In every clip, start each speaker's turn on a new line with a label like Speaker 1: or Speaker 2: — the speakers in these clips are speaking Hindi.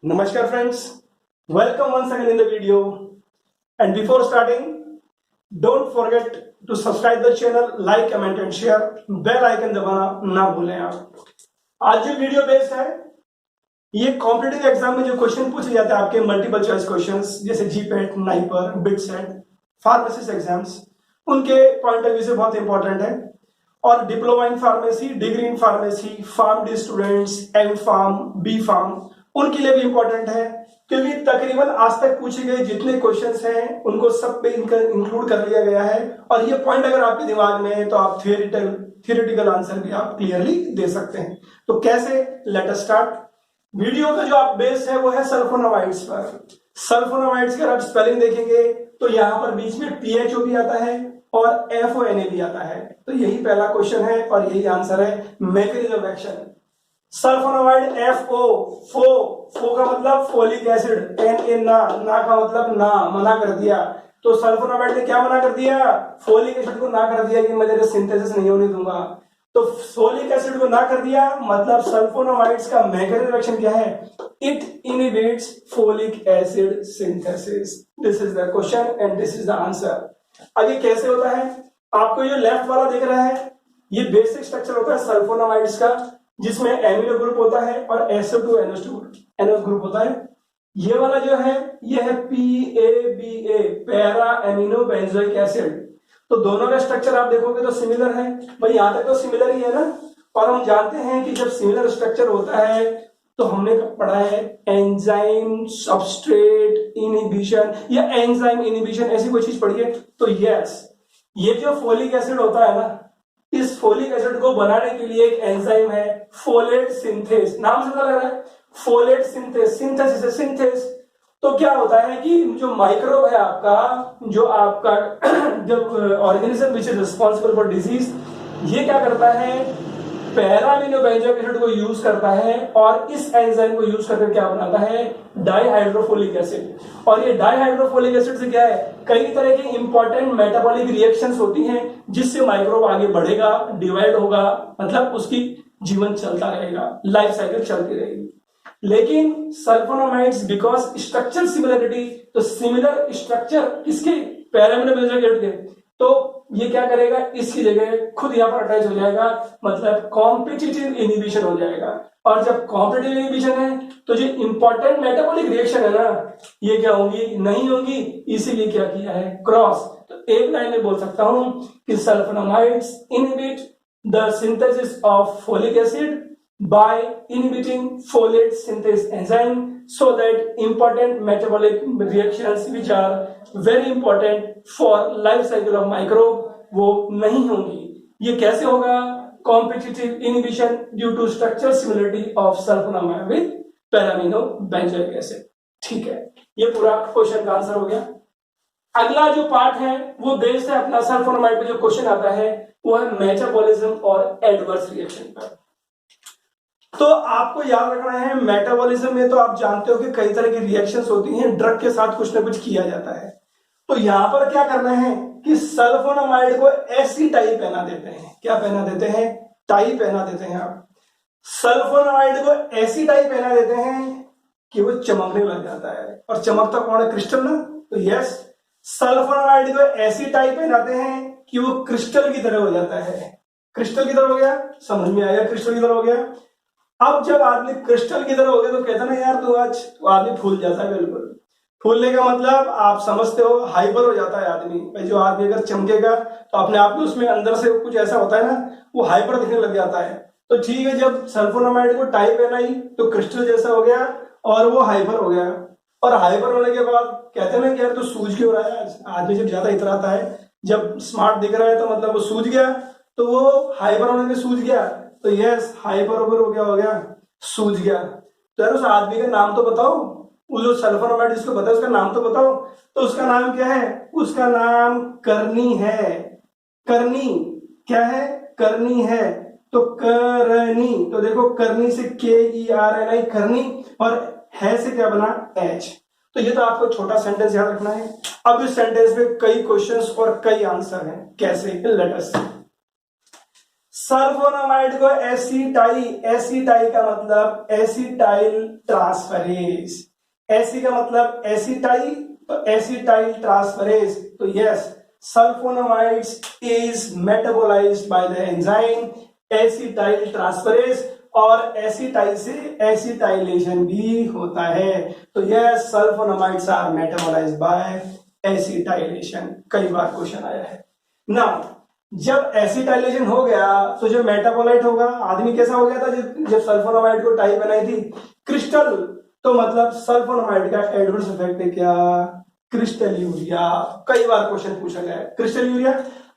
Speaker 1: Namaskar friends, welcome once again in the video, and before starting don't forget to subscribe the channel, like, comment and share, bell icon दबाना ना भूलें आप। आज जो वीडियो बेस्ड है ये कॉम्पिटिटिव एग्जाम में जो क्वेश्चन पूछे जाते हैं आपके मल्टीपल चॉइस क्वेश्चंस जैसे GPAT, NIPER, BITSAT, pharmacist exams, उनके पॉइंट ऑफ व्यू से बहुत इंपॉर्टेंट है। और diploma in pharmacy, degree in pharmacy, pharm D students, M pharm, B pharm, उनके लिए भी इंपॉर्टेंट है क्योंकि तकरीबन आज तक पूछे गए जितने क्वेश्चंस हैं उनको सब पे इनका इंक्लूड कर लिया गया है। और ये पॉइंट अगर आपके दिमाग में है तो आप थियोरेटिकल आंसर भी आप क्लियरली दे सकते हैं। तो कैसे, लेट अस स्टार्ट। वीडियो का जो आप बेस है वो है सल्फोनामाइड्स पर। सल्फोनामाइड्स का आप स्पेलिंग देखेंगे तो यहां पर बीच में PHO भी आता है और FONA भी आता है। तो यही पहला क्वेश्चन है और यही आंसर है, मैकेनिज्म ऑफ एक्शन। सल्फोनामाइड फो का मतलब फोलिक एसिड, ना का मतलब ना, मना कर दिया। तो सल्फोनामाइड ने क्या मना कर दिया? फोलिक एसिड को ना कर दिया कि मैं तेरे सिंथेसिस नहीं होने दूंगा। तो फोलिक एसिड को ना कर दिया मतलब सल्फोनामाइड्स का मैकेनिज्म एक्शन क्या है? It inhibits folic acid synthesis. This is the question and this is the answer. अब ये कैसे होता है? आपको ये लेफ्ट वाला दिख रहा है, ये बेसिक स्ट्रक्चर होता है सल्फोनामाइड्स का, जिसमें एमिनो ग्रुप होता है और SO2 NH ग्रुप होता है। ये वाला जो है ये है PABA, para amino benzoic acid. तो दोनों का स्ट्रक्चर आप देखोगे तो सिमिलर है भाई, यहां तक तो सिमिलर ही है ना। और हम जानते हैं कि जब सिमिलर स्ट्रक्चर होता है तो हमने पढ़ा है एंजाइम सबस्ट्रेट इनहिबिशन या एंजाइम इनहिबिशन, ऐसी कोई चीज पढ़ी है। तो यस, ये जो फोलिक एसिड होता है ना, इस फोलिक एसिड को बनाने के लिए एक एंजाइम है फोलेट सिंथेस। नाम से पता लग रहा है, फोलेट सिंथेस, सिंथेसिस है, सिंथेस। तो क्या होता है कि जो माइक्रोब है आपका, जो आपका जब organism which is responsible for disease, ये क्या करता है? पैरामिनो बेंजोइक एसिड को यूज करता है और इस एंजाइम को यूज करके क्या बनाता है? डाइहाइड्रोफोलिक एसिड। और ये डाइहाइड्रोफोलिक एसिड से क्या है, कई तरह की इंपॉर्टेंट मेटाबॉलिक रिएक्शंस होती हैं जिससे माइक्रोब आगे बढ़ेगा, डिवाइड होगा, मतलब उसकी जीवन चलता रहेगा, लाइफ साइकिल चलती रहेगी। लेकिन सल्फोनामाइड्स बिकॉज स्ट्रक्चर सिमिलरिटी, तो सिमिलर स्ट्रक्चर किसके? पैरामिनो बेंजोइक एसिड के। तो ये क्या करेगा? इसकी जगह खुद यहां पर अटैच हो जाएगा, मतलब कॉम्पिटिटिव इनहिबिशन हो जाएगा। और जब कॉम्पिटिटिव इनहिबिशन है तो जो इंपॉर्टेंट मेटाबॉलिक रिएक्शन है ना, ये क्या होंगी? नहीं होंगी। इसीलिए क्या किया है? क्रॉस। तो एक लाइन में बोल सकता हूं कि sulphonamides inhibit the synthesis of folic acid by inhibiting folate synthase enzyme so that important metabolic reactions which are very important for life cycle of microbe वो नहीं होंगी। ये कैसे होगा? competitive inhibition due to structure similarity of sulfonamide with para amino benzoic acid. ठीक है, ये पूरा क्वेश्चन का आंसर हो गया। अगला जो पार्ट है वो बेस्ड है अपना सल्फोनामाइड पे जो क्वेश्चन आता है वो है मेटाबॉलिज्म और एडवर्स रिएक्शन पर। तो आपको याद रखना है, मेटाबॉलिज्म में तो आप जानते हो कि कई तरह की रिएक्शंस होती हैं, ड्रग के साथ कुछ ना कुछ किया जाता है। तो यहां पर क्या करना है कि सल्फोनामाइड को ऐसी टाई पहना देते हैं। क्या पहना देते हैं? टाई पहना देते हैं। आप सल्फोनामाइड को ऐसी टाई पहना देते हैं कि वो चमकने लग जाता है। और चमकता कौन है? क्रिस्टल ना। तो यस, सल्फोनामाइड को ऐसी टाई पहनाते हैं कि वो क्रिस्टल की तरह हो जाता है। क्रिस्टल की तरह हो गया, समझ में आया? क्रिस्टल की तरह हो गया। अब जब आदमी क्रिस्टल की तरह हो गया तो कहता ना यार तू आज, तो आदमी फूल जाता है। बिल्कुल फूलने का मतलब आप समझते हो, हाइपर हो जाता है आदमी। भाई जो आदमी अगर चमकेगा तो अपने आप में उसमें अंदर से कुछ ऐसा होता है ना, वो हाइपर दिखने लग जाता है। तो ठीक है, जब सल्फोनामाइड को टाई पहनाई तो क्रिस्टल जैसा हो गया और वो हाइपर हो गया। और हाइपर होने के बाद कहते हैं ना कि यार तू सूझ क्यों रहा है? आदमी जब ज्यादा इतराता है, जब स्मार्ट दिख रहा है तो मतलब वो सूझ गया, तो वो हाइपर होने में सूझ गया। तो यस, हाइपर ओवर हो गया, सूझ गया। तो यार उस आदमी का नाम तो बताओ, वो जो सल्फोनामाइड जिसको बताओ उसका नाम तो बताओ। तो उसका नाम क्या है? उसका नाम करनी है। करनी क्या है? करनी है। तो करनी, तो देखो करनी से KERNI, करनी, और है से क्या बना? H। तो ये तो आपको छोटा सेंटेंस याद रखना है। अब इस सेंटेंस में कई क्वेश्चंस और कई आंसर हैं। कैसे? Let us see. सल्फोनामाइड को एसिटाई का मतलब एसिटाइल ट्रांसफरेज, एसी का मतलब एसिटाई, तो एसिटाइल ट्रांसफरेज। तो yes, sulphonamides is metabolised by the enzyme acetyl transferase, और एसिटाइल से एसिटाइलेशन भी होता है। तो yes, sulphonamides are metabolised by acetylation. कई बार क्वेश्चन आया है ना। जब एसिटाइलेशन हो गया तो जो मेटाबोलाइट होगा, आदमी कैसा हो गया था जब सल्फोनामाइड को टाई बनाई थी, क्रिस्टल। तो मतलब सल्फोनामाइड का एडवर्स इफेक्ट है क्या, क्रिस्टल यूरिया। कई बार क्वेश्चन पूछा गया है क्रिस्टल यूरिया।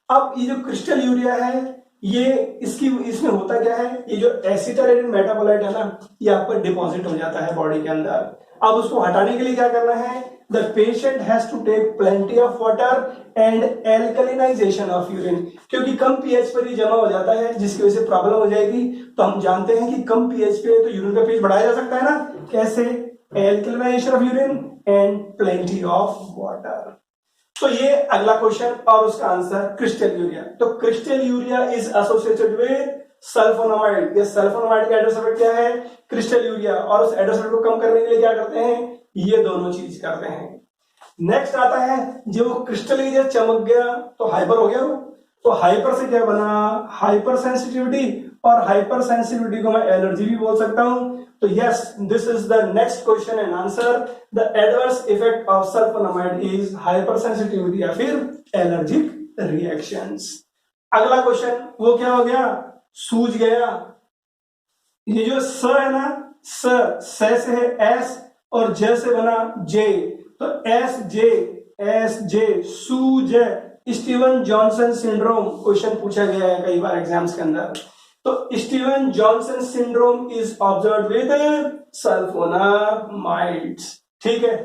Speaker 1: अब ये जो क्रिस्टल यूरिया है, ये इसमें होता क्या है, ये जो एसिटाइलेटेड मेटाबोलाइट है ना, ये आप पर डिपॉजिट हो जाता है बॉडी के अंदर। अब उसको हटाने के लिए क्या करना है, the patient has to take plenty of water and alkalinisation of urine, क्योंकि कम पीएच पर ही जमा हो जाता है, जिसकी वजह से प्रॉब्लम हो जाएगी। तो हम जानते हैं कि कम पीएच पे तो यूरिन का पीएच बढ़ाया जा सकता है ना, कैसे, alkalinisation of urine and plenty of water. तो ये अगला क्वेश्चन और उसका आंसर क्रिस्टल यूरिया। तो crystalluria is associated with sulfonamide. ये सल्फोनामाइड का एड्रेस इफेक्ट क्या है, क्रिस्टल यूरिया, और उस एड्रेस इफेक्ट को कम करने के लिए क्या करते हैं, ये दोनों चीज करते हैं। नेक्स्ट आता है, जब वो क्रिस्टल यूरिया चमक गया तो हाइपर हो गया वो। तो हाइपर से क्या बना, हाइपर सेंसिटिविटी, और हाइपर सेंसिटिविटी को मैं एलर्जी भी बोल सकता हूं। तो yes, this is the next question and answer. The adverse effect of sulphonamide is hypersensitivity या फिर एलर्जिक रिएक्शंस। अगला क्वेश्चन वो क्या हो गया, सूझ गया। ये जो स है ना, स से है एस और ज से बना जे, तो एस जे सूज, स्टीवन जॉनसन सिंड्रोम क्वेश्चन पूछा गया है कई बार एग्जाम्स के अंदर। तो Steven Johnson syndrome is observe with sulphonamides. ठीक है,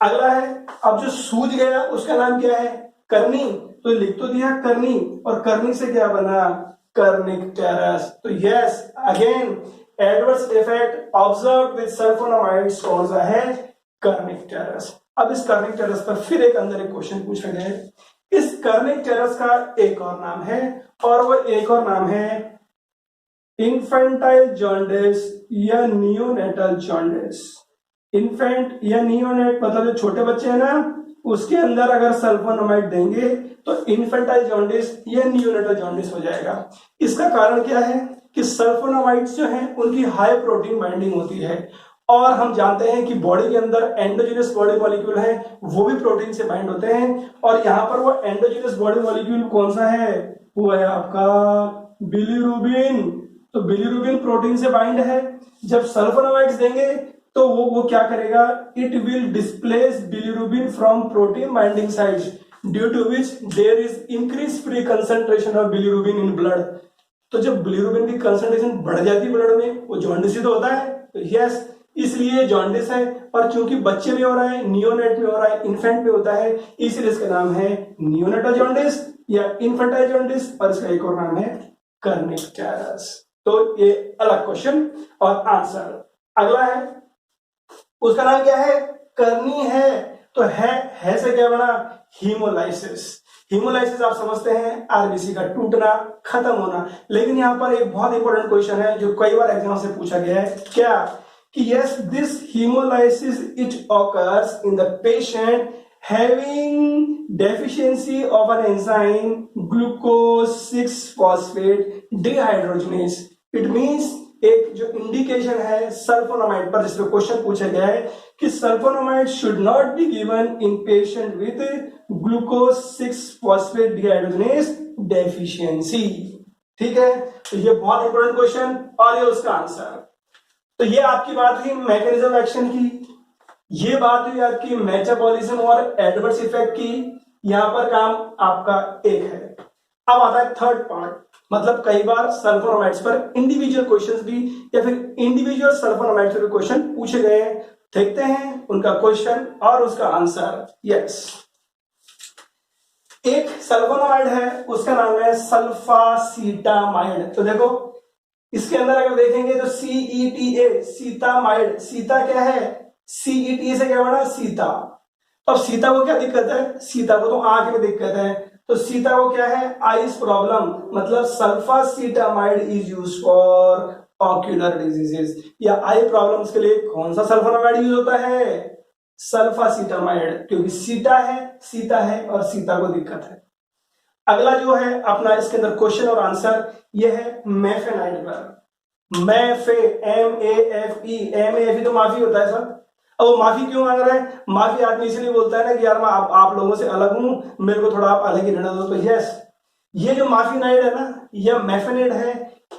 Speaker 1: अगला है, अब जो सूज गया उसका नाम क्या है, करनी। तो लिख तो दिया करनी, और करनी से क्या बना, कर्निकटेरस। तो yes, again adverse effect observe with sulphonamides कौन सा है, कर्निकटेरस। अब इस कर्निकटेरस पर फिर एक अंदर एक क्वेश्चन पूछा गया है। इस कर्निकटेरस का एक और नाम है, और वो एक और नाम है इन्फेंटाइल जॉन्डिस या नियोनेटल जॉन्डिस। इन्फेंट या नियोनेट मतलब जो छोटे बच्चे हैं ना, उसके अंदर अगर सल्फोनामाइड देंगे तो इन्फेंटाइल जॉन्डिस या नियोनेटल जॉन्डिस हो जाएगा। इसका कारण क्या है कि सल्फोनामाइड्स जो हैं उनकी हाई प्रोटीन बाइंडिंग होती है, और हम जानते हैं कि बॉडी के अंदर एंडोजिनस बॉडी मॉलिक्यूल है, वो भी प्रोटीन से बाइंड होते हैं। और यहाँ पर वो एंडोजिनस बॉडी मॉलिक्यूल कौन सा है, वो है आपका बिलीरुबिन। तो बिलीरुबिन प्रोटीन से बाइंड है। जब सल्फोनामाइड्स देंगे तो वो क्या करेगा, it will displace bilirubin from protein binding sites, due to which there is increase free concentration of bilirubin in blood. तो जब बिलीरुबिन की कंसंट्रेशन बढ़ जाती है ब्लड में, वो जॉन्डिस ही तो होता है। तो यस, इसलिए जॉन्डिस है। और चूंकि बच्चे में हो रहा है, नियोनेट में हो रहा है, इन्फेंट में होता है, इसलिए इसका नाम है नियोनेटल जॉन्डिस या इन्फेंटाइल जॉन्डिस, और इसका एक और नाम है कर्निकटेरस। तो ये अलग क्वेश्चन और आंसर। अगला है, उसका नाम क्या है, करनी है। तो है से क्या बना, हीमोलाइसिस। हीमोलाइसिस आप समझते हैं आरबीसी का टूटना, खत्म होना। लेकिन यहां पर एक बहुत इंपॉर्टेंट क्वेश्चन है जो कई बार एग्जाम से पूछा गया है, क्या, कि yes, this haemolysis it occurs in the patient having deficiency of an enzyme glucose 6-phosphate dehydrogenase। It means एक जो इंडिकेशन है सल्फोनामाइड पर, जिसमें क्वेश्चन पूछा गया है कि sulphonamide should not be given in patient with glucose 6-phosphate dehydrogenase deficiency. ठीक है, तो ये बहुत इंपॉर्टेंट क्वेश्चन और ये उसका आंसर। तो ये आपकी बात हुई मैकेनिज्म एक्शन की, ये बात हुई आपकी मेटाबॉलिज्म और एडवर्स इफेक्ट की। यहां पर काम आपका एक है। अब आता है थर्ड पार्ट, मतलब कई बार सल्फोनामाइड्स पर इंडिविजुअल क्वेश्चंस भी या फिर इंडिविजुअल सल्फोनामाइड्स पर क्वेश्चन पूछे गए हैं। देखते हैं उनका क्वेश्चन और उसका आंसर। यस, एक सल्फोनामाइड है, उसका नाम है सल्फासीटामाइड। तो देखो इसके अंदर अगर देखेंगे तो CETA, सीतामाइड। सीता क्या है, CETA से क्या बना, सीता। अब सीता को क्या दिक्कत है, सीता को तो आंख में दिक्कत है, तो सीता को क्या है, आइस प्रॉब्लम, मतलब sulfacetamide is use for ocular diseases, या आई प्रॉब्लम्स के लिए कौन सा सल्फोनामाइड यूज होता है, सल्फासीटामाइड, क्योंकि सीता है और सीता को दिक्कत है। अगला जो है अपना इसके अंदर क्वेश्चन और आंसर ये है मेफेनाइड पर। मैफे, MAFE तो माफी होता है सर। अब वो माफी क्यों मांग रहा है, माफी आदमी इसलिए बोलता है ना कि यार मैं आप लोगों से अलग हूं, मेरे को थोड़ा आप अलग ही रहना दो। तो यस, ये जो माफीनाइड है ना, यह मेफेनाइड है,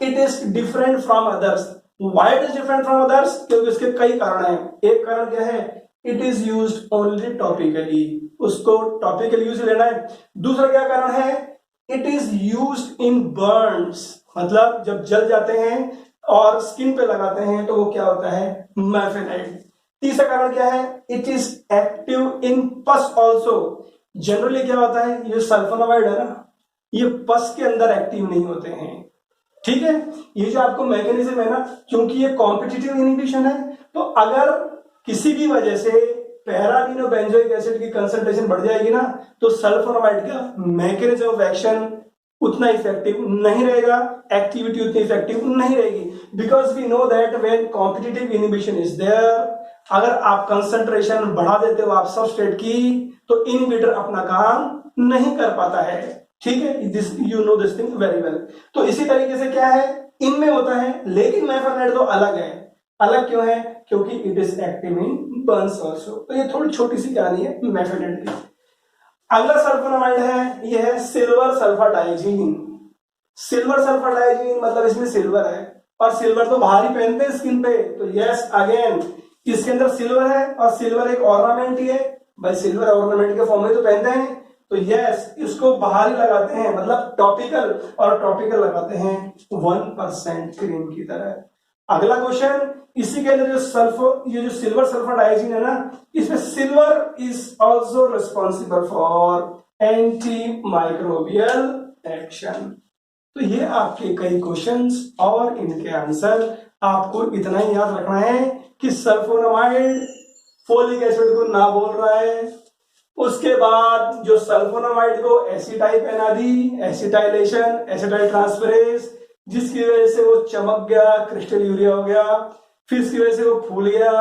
Speaker 1: it is different from others. Why it is different from others, क्योंकि इसके कई कारण हैं। एक कारण क्या है, it is used only topically, उसको टॉपिकल यूज लेना है। दूसरा क्या कारण है, it is used in Burns, मतलब जब जल जाते हैं और स्किन पे लगाते हैं तो वो क्या होता है, मेफेनाइड। तीसरा कारण क्या है, इट इज एक्टिव इन पस ऑल्सो। जनरली क्या होता है, ये सल्फोनामाइड है ना, ये पस के अंदर एक्टिव नहीं होते हैं, ठीक है। ये जो आपको मैकेनिज्म है ना, क्योंकि ये कॉम्पिटिटिव इनहिबिशन है, तो अगर किसी भी वजह से पैराबेनोबेंजोइक एसिड की कंसंट्रेशन बढ़ जाएगी ना, तो सल्फोनामाइड का मैकेनिज्म ऑफ एक्शन उतना इफेक्टिव नहीं रहेगा, एक्टिविटी उतनी इफेक्टिव नहीं रहेगी। Because we know that when competitive inhibition is there, अगर आप कंसंट्रेशन बढ़ा देते हो आप सबस्ट्रेट की, तो इनहिबिटर अपना काम नहीं कर पाता है, ठीक है। This you know this thing very well. तो इसी तरीके से क्या है, इनमें होता है, लेकिन मेफेनाइड तो अलग है। अलग क्यों है, क्योंकि it is active in Burns also. तो ये थोड़ी छोटी सी कहानी है मेफेनाइड की। अगला सल्फोनामाइड है, ये है silver sulphur Digene. Silver sulphur Digene मतलब इसमें सिल्वर है, और सिल्वर तो बाहर ही पहनते हैं स्किन पे, तो यस अगेन इसके अंदर सिल्वर है, और सिल्वर एक ऑर्नामेंट ही है भाई, सिल्वर ऑर्नामेंट के फॉर्म में तो पहनते हैं, तो यस इसको बाहर ही लगाते हैं, मतलब टॉपिकल, और टॉपिकल लगाते हैं 1% क्रीम की तरह। अगला क्वेश्चन, इसी के अंदर ये जो सिल्वर सल्फर डाइजीन है ना, इसमें silver is also responsible for anti microbial action. तो ये आपके कई क्वेश्चंस और इनके आंसर। आपको इतना ही याद रखना है कि सल्फोनामाइड फोलिक एसिड को ना बोल रहा है, उसके बाद जो सल्फोनामाइड को एसिटाइल पहना दी, एसिटाइलेशन, एसिटाइल ट्रांसफरेज, जिसकी वजह से वो चमक गया, क्रिस्टल यूरिया हो गया, फिर इसकी वजह से वो फूल गया,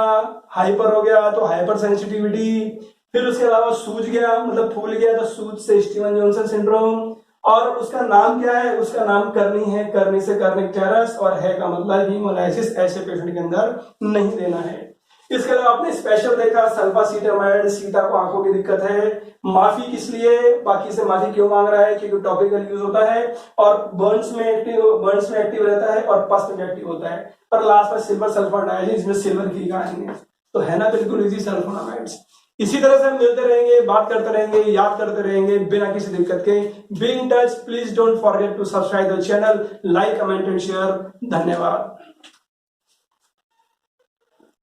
Speaker 1: हाइपर हो गया तो हाइपर सेंसिटिविटी, फिर उसके अलावा सूज गया, मतलब फूल गया तो सूज से स्टीवन जॉनसन सिंड्रोम, और उसका नाम क्या है, उसका नाम करनी है, करनी से कर्निकटेरस, और है का मतलब हीमोलाइसिस, ऐसे पेशेंट के अंदर नहीं देना है। इसके अलावा आपने स्पेशल देखा सल्फासीटामाइड, सीता को आंखों की दिक्कत है, माफी किस लिए, बाकी से माफी क्यों मांग रहा है, क्योंकि टॉपिकल यूज होता है, और बर्न्स में एक्टिव रहता है, और पस में एक्टिव होता है, और लास्ट में सिल्वर सल्फर डाइजीन, इसमें सिल्वर की कहानी है। तो है ना बिल्कुल इजी सल्फोनामाइड्स। इसी तरह से हम मिलते रहेंगे, बात करते रहेंगे, याद करते रहेंगे बिना किसी दिक्कत के। Be in touch, please don't forget to subscribe the channel, like, comment and share. धन्यवाद।